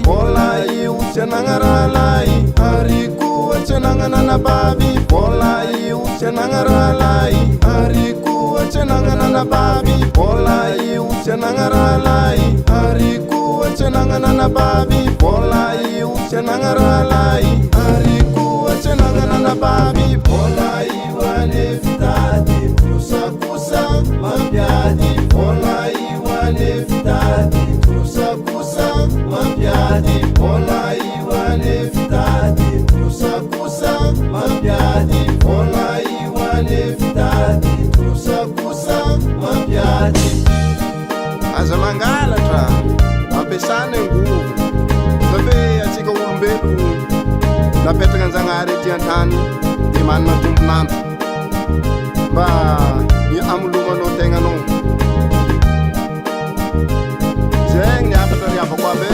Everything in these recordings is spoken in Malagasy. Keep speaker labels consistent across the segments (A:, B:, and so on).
A: Bola io cenangaralai ariku cenangana babi bola io cenangaralai ariku cenangana babi bola io cenangaralai ariku cenangana babi bola io cenangaralai ariku cenangana babi bola io anefitati kusa kusa mabiadi bola io anefitati kusa kusa mabiadi bola iwane fitati kusa kusa mabiadi bola iwane fitati kusa kusa mabiadi aza mangalatra ampesana nguvu sabe atsika olombelo napetraka anjanahary ety an-tany dia manana tomponandro mba amelomanao tegnanao zegny ny afatra riavako aby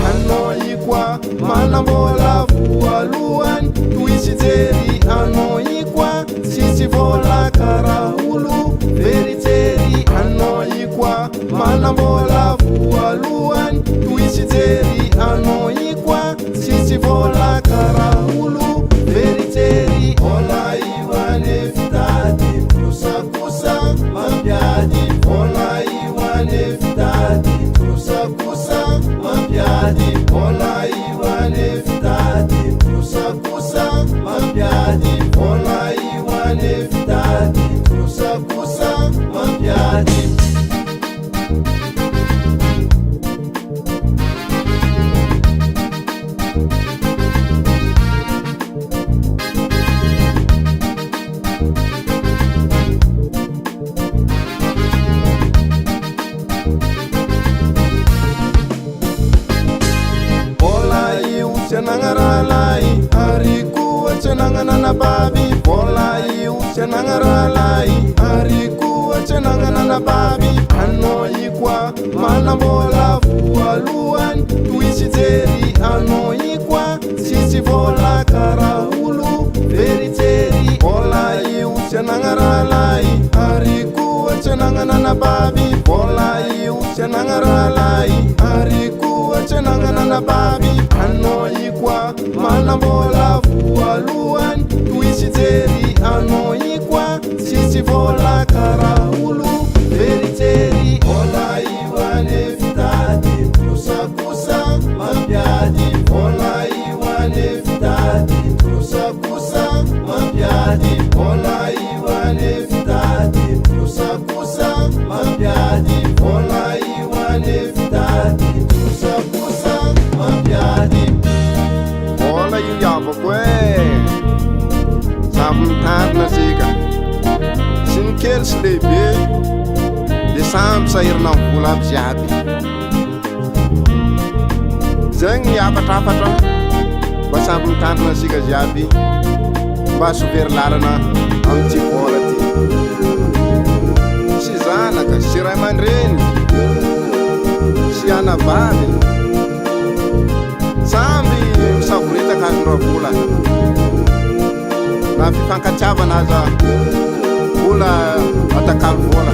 A: anao ikwa manambola voalohany toisy jery anao ikwa tsisy vola kara olo veritsery anao ikwa manambola voalohany toisy jery anao ikwa tsisy vola kara olo veritsery vola iwane fitady kusa kusa mabiadi vola iwane fitady kusa kusa mabiadi bola iwane fitadi kusa kusa mabiadi bola iwane fitadi kusa kusa mabiadi cenangaralai ariku cenangana babi bola iu cenangaralai ariku cenangana babi ano ikwa manambola voalohany toisy jery ano ikwa sisy vola kara olo veritsery bola iu cenangaralai ariku cenangana babi bola iu cenangaralai ariku cenangana babi ano ikwa manambola voalohany toisy jery ano ikwa sisy vola kara olo veritsery bola iwane fitady kusa kusa mabiadi bola iwane fitady kusa kusa mabiadi bola iwane fitady kusa kusa mabiadi bola iwane fitady kusa kusa mabiadi bola io iavako samy mitarina sika sy ny kely sy lehibe dia samby sahirina amin'ny vola aby ziaby zegny ny afatrafatra mba samby mitandrina sika ziaby mba sovery lalana amin'ity bola ty sy zanaka sy ray aman-dreny sy anavavy samby misavoritaka azondra vola na fifankatiavana aza vola atakalo vola